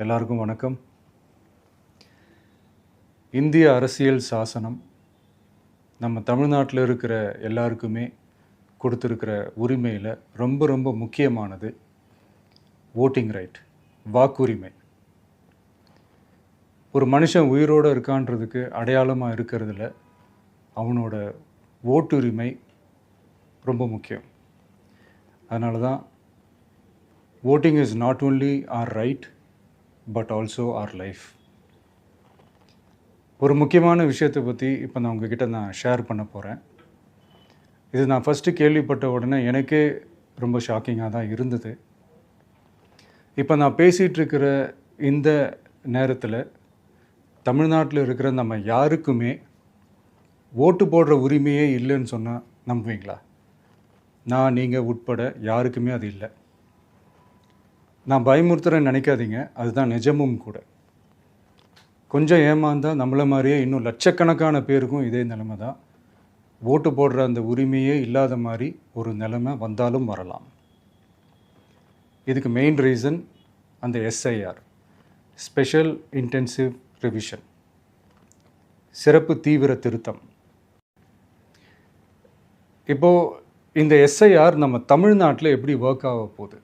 எல்லாருக்கும் வணக்கம். இந்திய அரசியல் சாசனம் நம்ம தமிழ்நாட்டில் இருக்கிற எல்லாருக்குமே கொடுத்துருக்கிற உரிமையில் ரொம்ப ரொம்ப முக்கியமானது ஓட்டிங் ரைட், வாக்குரிமை. ஒரு மனுஷன் உயிரோடு இருக்கான்றதுக்கு அடையாளமாக இருக்கிறதுல அவனோட ஓட்டுரிமை ரொம்ப முக்கியம். அதனால தான் voting is not only our right but also our life. ஒரு முக்கியமான விஷயத்தை பற்றி இப்போ நான் உங்ககிட்ட ஷேர் பண்ண போகிறேன். இது நான் ஃபஸ்ட்டு கேள்விப்பட்ட உடனே எனக்கே ரொம்ப ஷாக்கிங்காக தான் இருந்தது. இப்போ நான் பேசிகிட்ருக்கிற இந்த நேரத்தில் தமிழ்நாட்டில் இருக்கிற நம்ம யாருக்குமே ஓட்டு போடுற உரிமையே இல்லைன்னு சொன்னால் நம்புவீங்களா? நான் நீங்கள் உட்பட யாருக்குமே அது இல்லை. நான் பயமுறுத்துறேன்னு நினைக்காதீங்க, அதுதான் நிஜமும் கூட. கொஞ்சம் ஏமாந்தால் நம்மளை மாதிரியே இன்னும் லட்சக்கணக்கான பேருக்கும் இதே நிலைமை தான். ஓட்டு போடுற அந்த உரிமையே இல்லாத மாதிரி ஒரு நிலைமை வந்தாலும் வரலாம். இதுக்கு மெயின் ரீசன் அந்த எஸ்ஐஆர், ஸ்பெஷல் இன்டென்சிவ் ரிவிஷன், சிறப்பு தீவிர திருத்தம். இப்போது இந்த எஸ்ஐஆர் நம்ம தமிழ்நாட்டில் எப்படி ஒர்க் ஆக போகுது?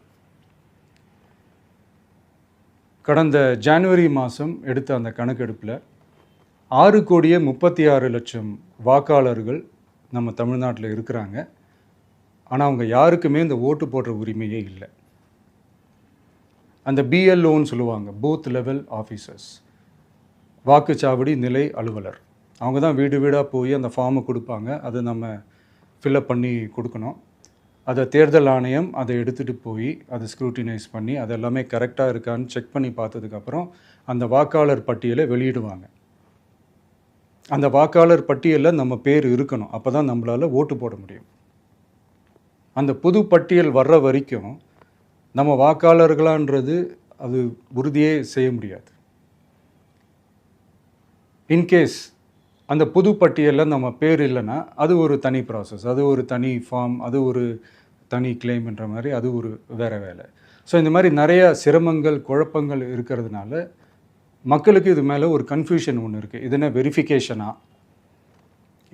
கடந்த ஜனவரி மாதம் எடுத்த அந்த கணக்கெடுப்பில் 6,36,00,000 வாக்காளர்கள் நம்ம தமிழ்நாட்டில் இருக்கிறாங்க. ஆனால் அவங்க யாருக்குமே இந்த ஓட்டு போடுற உரிமையே இல்லை. அந்த பிஎல்ஓன்னு சொல்லுவாங்க, பூத் லெவல் ஆஃபீஸர்ஸ், வாக்குச்சாவடி நிலை அலுவலர். அவங்க தான் வீடு வீடாக போய் அந்த ஃபார்மை கொடுப்பாங்க. அதை நம்ம ஃபில்அப் பண்ணி கொடுக்கணும். அதை தேர்தல் ஆணையம் அதை எடுத்துகிட்டு போய் அதை ஸ்க்ரூட்டினைஸ் பண்ணி அது எல்லாமே கரெக்டாக இருக்கான்னு செக் பண்ணி பார்த்ததுக்கப்புறம் அந்த வாக்காளர் பட்டியலை வெளியிடுவாங்க. அந்த வாக்காளர் பட்டியலில் நம்ம பேர் இருக்கணும், அப்போ தான் நம்மளால் ஓட்டு போட முடியும். அந்த புது பட்டியல் வர்ற வரைக்கும் நம்ம வாக்காளர்களான்றது அது உறுதியே செய்ய முடியாது. இன்கேஸ் அந்த புது பட்டியலில் நம்ம பேர் இல்லைன்னா அது ஒரு தனி ப்ராசஸ், அது ஒரு தனி ஃபார்ம், அது ஒரு தனி கிளைம்ன்ற மாதிரி அது ஒரு வேறு வேலை. ஸோ இந்த மாதிரி நிறைய சிரமங்கள் குழப்பங்கள் இருக்கிறதுனால மக்களுக்கு இது மேலே ஒரு கன்ஃபியூஷன் ஒன்று இருக்குது. இது என்ன வெரிஃபிகேஷனா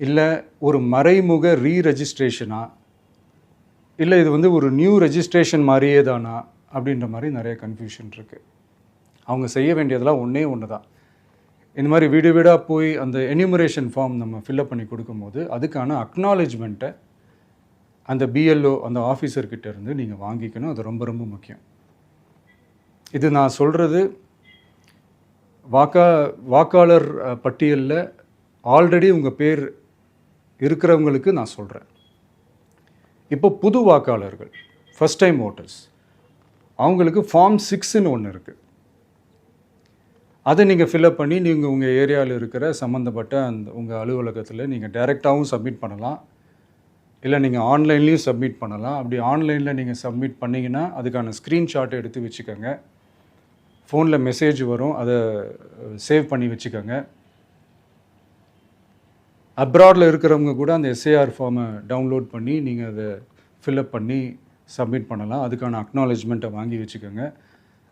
இல்லை ஒரு மறைமுக ரீரெஜிஸ்ட்ரேஷனா இல்லை இது வந்து ஒரு நியூ ரெஜிஸ்ட்ரேஷன் மாதிரியே தானா அப்படின்ற மாதிரி நிறைய கன்ஃபியூஷன் இருக்குது. அவங்க செய்ய வேண்டியதெல்லாம் ஒன்று தான். இந்த மாதிரி வீடு வீடாக போய் அந்த என்யூமரேஷன் ஃபார்ம் நம்ம ஃபில்அப் பண்ணி கொடுக்கும்போது அதுக்கான அக்னாலேஜ்மெண்ட்டை அந்த பிஎல்ஓ அந்த ஆஃபீஸர்கிட்ட இருந்து நீங்கள் வாங்கிக்கணும். அது ரொம்ப ரொம்ப முக்கியம். இது நான் சொல்கிறது வாக்காளர் பட்டியலில் ஆல்ரெடி உங்கள் பேர் இருக்கிறவங்களுக்கு நான் சொல்கிறேன். இப்போ புது வாக்காளர்கள், ஃபஸ்ட் டைம் ஓட்டர்ஸ், அவங்களுக்கு ஃபார்ம் 6ன்னு ஒன்று இருக்குது. அதை நீங்கள் ஃபில்அப் பண்ணி நீங்கள் உங்கள் ஏரியாவில் இருக்கிற சம்மந்தப்பட்ட அந்த உங்கள் அலுவலகத்தில் நீங்கள் டைரெக்டாகவும் சப்மிட் பண்ணலாம், இல்லை நீங்கள் ஆன்லைன்லேயும் சப்மிட் பண்ணலாம். அப்படி ஆன்லைனில் நீங்கள் சப்மிட் பண்ணிங்கன்னா அதுக்கான ஸ்க்ரீன்ஷாட்டை எடுத்து வச்சுக்கோங்க. ஃபோனில் மெசேஜ் வரும், அதை சேவ் பண்ணி வச்சுக்கோங்க. அப்ராடில் இருக்கிறவங்க கூட அந்த எஸ்ஏஆர் ஃபார்மை டவுன்லோட் பண்ணி நீங்கள் அதை ஃபில்அப் பண்ணி சப்மிட் பண்ணலாம். அதுக்கான அக்னாலேஜ்மெண்ட்டை வாங்கி வச்சுக்கோங்க.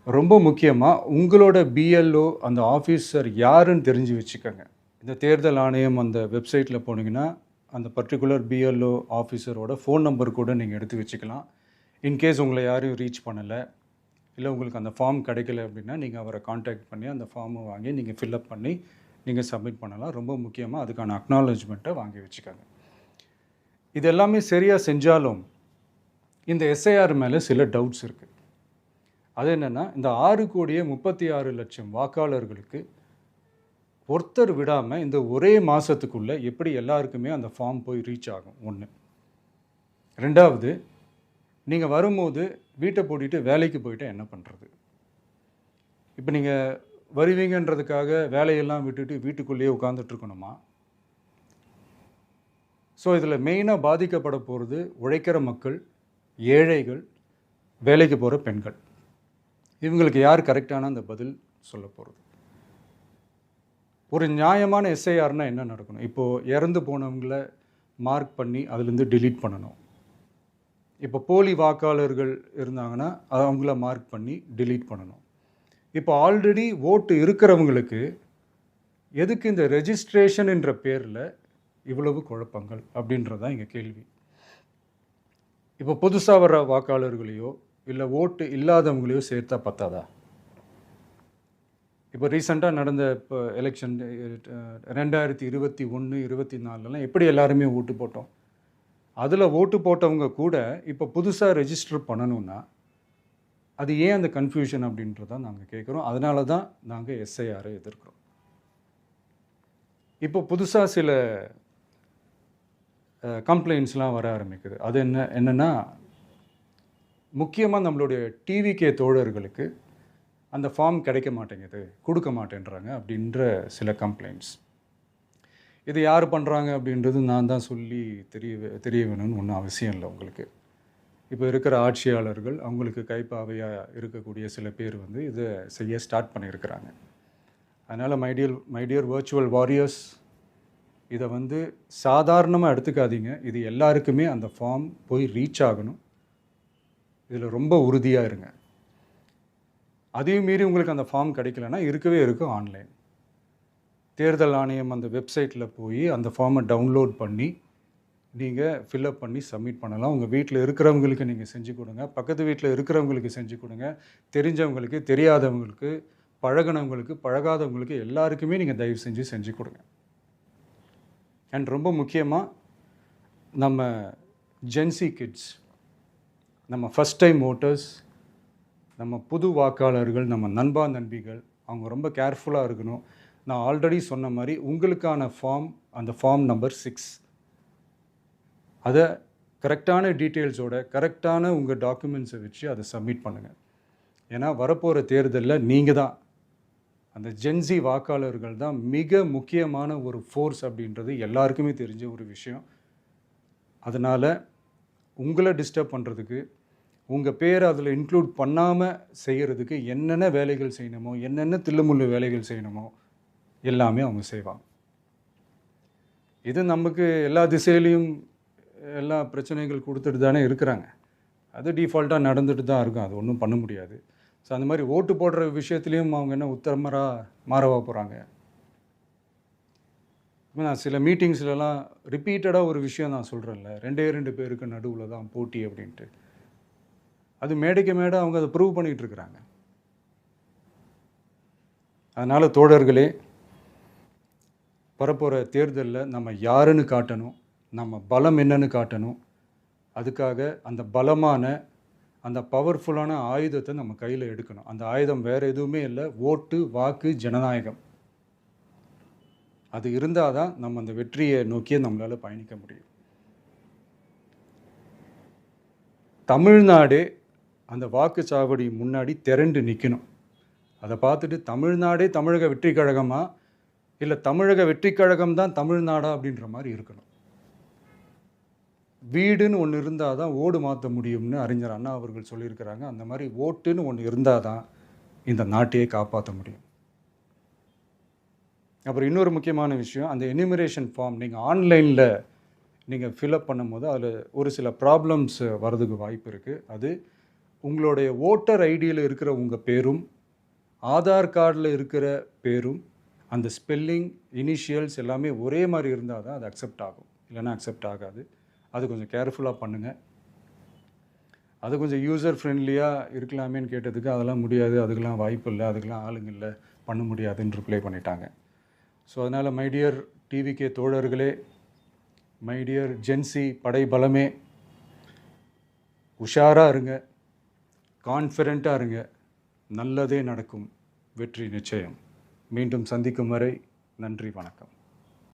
ரொம்ப முக்கியமாக உங்களோட பிஎல்ஓ அந்த ஆஃபீஸர் யாருன்னு தெரிஞ்சு வச்சுக்கோங்க. இந்த தேர்தல் ஆணையம் அந்த வெப்சைட்டில் போனீங்கன்னா அந்த பர்டிகுலர் பிஎல்ஓ ஆஃபீஸரோட ஃபோன் நம்பர் கூட நீங்கள் எடுத்து வச்சுக்கலாம். இன்கேஸ் உங்களை யாரையும் ரீச் பண்ணலை இல்லை உங்களுக்கு அந்த ஃபார்ம் கிடைக்கல அப்படின்னா நீங்கள் அவரை காண்டாக்ட் பண்ணி அந்த ஃபார்மை வாங்கி நீங்கள் ஃபில்அப் பண்ணி நீங்கள் சப்மிட் பண்ணலாம். ரொம்ப முக்கியமாக அதுக்கான அக்னாலேஜ்மெண்ட்டை வாங்கி வச்சுக்கோங்க. இது எல்லாமே சரியாக செஞ்சாலும் இந்த எஸ்ஐஆர் மேலே சில டவுட்ஸ் இருக்குது. அது என்னென்னா, இந்த 6,36,00,000 வாக்காளர்களுக்கு ஒருத்தர் விடாமல் இந்த ஒரே மாதத்துக்குள்ளே எப்படி எல்லாருக்குமே அந்த ஃபார்ம் போய் ரீச் ஆகும்? ஒன்று. ரெண்டாவது, நீங்கள் வரும்போது வீட்டை பூட்டிட்டு வேலைக்கு போயிட்டு என்ன பண்ணுறது? இப்போ நீங்கள் வருவீங்கன்றதுக்காக வேலையெல்லாம் விட்டுட்டு வீட்டுக்குள்ளேயே உட்காந்துட்ருக்கணுமா? ஸோ இதில் மெயினாக பாதிக்கப்பட போகிறது உழைக்கிற மக்கள், ஏழைகள், வேலைக்கு போகிற பெண்கள். இவங்களுக்கு யார் கரெக்டான அந்த பதில் சொல்ல போகிறது? ஒரு நியாயமான எஸ்ஐஆர்னால் என்ன நடக்கணும்? இப்போது இறந்து போனவங்கள மார்க் பண்ணி அதுலேருந்து delete பண்ணணும். இப்போ போலி வாக்காளர்கள் இருந்தாங்கன்னா அவங்கள மார்க் பண்ணி delete பண்ணணும். இப்போ ஆல்ரெடி ஓட்டு இருக்கிறவங்களுக்கு எதுக்கு இந்த ரெஜிஸ்ட்ரேஷன் என்ற பேரில் இவ்வளவு குழப்பங்கள் அப்படின்றது தான் எங்கள் கேள்வி. இப்போ புதுசாக வர்ற வாக்காளர்களையோ இல்லை ஓட்டு இல்லாதவங்களையோ சேர்த்தா பத்தாதா? இப்போ ரீசெண்டாக நடந்த இப்போ எலெக்ஷன் 2021, 24 எப்படி எல்லாருமே ஓட்டு போட்டோம்? அதில் ஓட்டு போட்டவங்க கூட இப்போ புதுசாக ரெஜிஸ்டர் பண்ணணும்னா அது ஏன் அந்த கன்ஃபியூஷன் அப்படின்றதான் நாங்கள் கேட்குறோம். அதனால தான் நாங்கள் எஸ்ஐஆரை எதிர்க்கிறோம். இப்போ புதுசாக சில கம்ப்ளைண்ட்ஸ்லாம் வர ஆரம்பிக்குது. அது என்னென்னா முக்கியமாக நம்மளுடைய டிவிகே தோழர்களுக்கு அந்த ஃபார்ம் கிடைக்க மாட்டேங்குது, கொடுக்க மாட்டேன்றாங்க அப்படின்ற சில கம்ப்ளைண்ட்ஸ். இது யார் பண்ணுறாங்க அப்படின்றது நான் தான் சொல்லி தெரிய வேணும்னு ஒன்றும் அவசியம் இல்லை உங்களுக்கு. இப்போ இருக்கிற ஆட்சியாளர்கள் அவங்களுக்கு கைப்பாவையாக இருக்கக்கூடிய சில பேர் இதை செய்ய ஸ்டார்ட் பண்ணியிருக்கிறாங்க. அதனால் மைடியர் வர்ச்சுவல் வாரியர்ஸ், இதை சாதாரணமாக எடுத்துக்காதீங்க. இது எல்லாருக்குமே அந்த ஃபார்ம் போய் ரீச் ஆகணும். இதில் ரொம்ப உறுதியாக இருங்க. அதையும் மீறி உங்களுக்கு அந்த ஃபார்ம் கிடைக்கலன்னா இருக்கவே இருக்கும் ஆன்லைன். தேர்தல் ஆணையம் அந்த வெப்சைட்டில் போய் அந்த ஃபார்மை டவுன்லோட் பண்ணி நீங்கள் ஃபில்அப் பண்ணி சப்மிட் பண்ணலாம். உங்கள் வீட்டில் இருக்கிறவங்களுக்கு நீங்கள் செஞ்சு கொடுங்க, பக்கத்து வீட்டில் இருக்கிறவங்களுக்கு செஞ்சு கொடுங்க, தெரிஞ்சவங்களுக்கு, தெரியாதவங்களுக்கு, பழகினவங்களுக்கு, பழகாதவங்களுக்கு எல்லாருக்குமே நீங்கள் தயவு செஞ்சு கொடுங்க. அண்ட் ரொம்ப முக்கியமாக நம்ம ஜென்சி கிட்ஸ், நம்ம ஃபஸ்ட் டைம் ஓட்டர்ஸ், நம்ம புது வாக்காளர்கள், நம்ம நண்பா நண்பிகள், அவங்க ரொம்ப கேர்ஃபுல்லாக இருக்கணும். நான் ஆல்ரெடி சொன்ன மாதிரி உங்களுக்கான ஃபார்ம், அந்த ஃபார்ம் நம்பர் 6, அதை கரெக்டான டீட்டெயில்ஸோட கரெக்டான உங்கள் டாக்குமெண்ட்ஸை வச்சு அதை சப்மிட் பண்ணுங்கள். ஏன்னா வரப்போகிற தேர்தலில் நீங்கள் தான், அந்த ஜென்சி வாக்காளர்கள் தான் மிக முக்கியமான ஒரு ஃபோர்ஸ் அப்படின்றது எல்லாருக்குமே தெரிஞ்ச ஒரு விஷயம். அதனால் உங்களை டிஸ்டர்ப் பண்ணுறதுக்கு, உங்கள் பேரை அதில் இன்க்ளூட் பண்ணாமல் செய்கிறதுக்கு என்னென்ன வேலைகள் செய்யணுமோ, என்னென்ன தில்லுமுள்ளு வேலைகள் செய்யணுமோ எல்லாமே அவங்க செய்வாங்க. இது நமக்கு எல்லா திசையிலையும் எல்லா பிரச்சனைகள் கொடுத்துட்டு தானே இருக்கிறாங்க. அது டிஃபால்ட்டாக நடந்துட்டு தான் இருக்கும். அது ஒன்றும் பண்ண முடியாது. ஸோ அந்த மாதிரி ஓட்டு போடுற விஷயத்துலேயும் அவங்க என்ன உத்தரமராக மாறவா போகிறாங்க? இப்போ நான் சில மீட்டிங்ஸ்லலாம் ரிப்பீட்டடாக ஒரு விஷயம் நான் சொல்கிறேன்ல, 2 பேருக்கு நடுவில் தான் போட்டி அப்படின்ட்டு. அது மேடைக்கு மேடை அவங்க அதை ப்ரூவ் பண்ணிகிட்டு இருக்கிறாங்க. அதனால் தோழர்களே, வரப்போகிற தேர்தலில் நம்ம யாருன்னு காட்டணும், நம்ம பலம் என்னன்னு காட்டணும். அதுக்காக அந்த பலமான, அந்த பவர்ஃபுல்லான ஆயுதத்தை நம்ம கையில் எடுக்கணும். அந்த ஆயுதம் வேறு எதுவுமே இல்லை, ஓட்டு, வாக்கு, ஜனநாயகம். அது இருந்தால் தான் நம்ம அந்த வெற்றியை நோக்கியே நம்மளால் பயணிக்க முடியும். தமிழ்நாடே அந்த வாக்குச்சாவடி முன்னாடி திரண்டு நிற்கணும். அதை பார்த்துட்டு தமிழ்நாடே தமிழக வெற்றி கழகமா, இல்லை தமிழக வெற்றி கழகம் தான் தமிழ்நாடா அப்படின்ற மாதிரி இருக்கணும். வீடுன்னு ஒன்று இருந்தால் தான் ஓடு மாற்ற முடியும்னு அறிஞர் அண்ணா அவர்கள் சொல்லியிருக்கிறாங்க. அந்த மாதிரி ஓட்டுன்னு ஒன்று இருந்தால் தான் இந்த நாட்டையே காப்பாற்ற முடியும். அப்புறம் இன்னொரு முக்கியமான விஷயம், அந்த எனிமரேஷன் ஃபார்ம் நீங்கள் ஆன்லைனில் நீங்கள் ஃபில்அப் பண்ணும்போது அதில் ஒரு சில ப்ராப்ளம்ஸ் வர்றதுக்கு வாய்ப்பு இருக்குது. அது உங்களுடைய ஓட்டர் ஐடியில் இருக்கிற உங்கள் பேரும், ஆதார் கார்டில் இருக்கிற பேரும், அந்த ஸ்பெல்லிங், இனிஷியல்ஸ் எல்லாமே ஒரே மாதிரி இருந்தால் தான் அது அக்செப்ட் ஆகும், இல்லைன்னா அக்செப்ட் ஆகாது. அது கொஞ்சம் கேர்ஃபுல்லாக பண்ணுங்கள். அது கொஞ்சம் யூசர் ஃப்ரெண்ட்லியாக இருக்கலாமேன்னு கேட்டதுக்கு அதெல்லாம் முடியாது, அதுக்கெல்லாம் வாய்ப்பு இல்லை, அதுக்கெல்லாம் ஆளுங்க இல்லை, பண்ண முடியாதுன்னு ரிப்ளை பண்ணிட்டாங்க. ஸோ அதனால் மைடியர் டிவிகே தோழர்களே, மைடியர் ஜென்சி படை பலமே, உஷாராக இருங்க, கான்ஃபிடெண்ட்டாக இருங்க. நல்லதே நடக்கும். வெற்றி நிச்சயம். மீண்டும் சந்திக்கும் வரை நன்றி, வணக்கம்.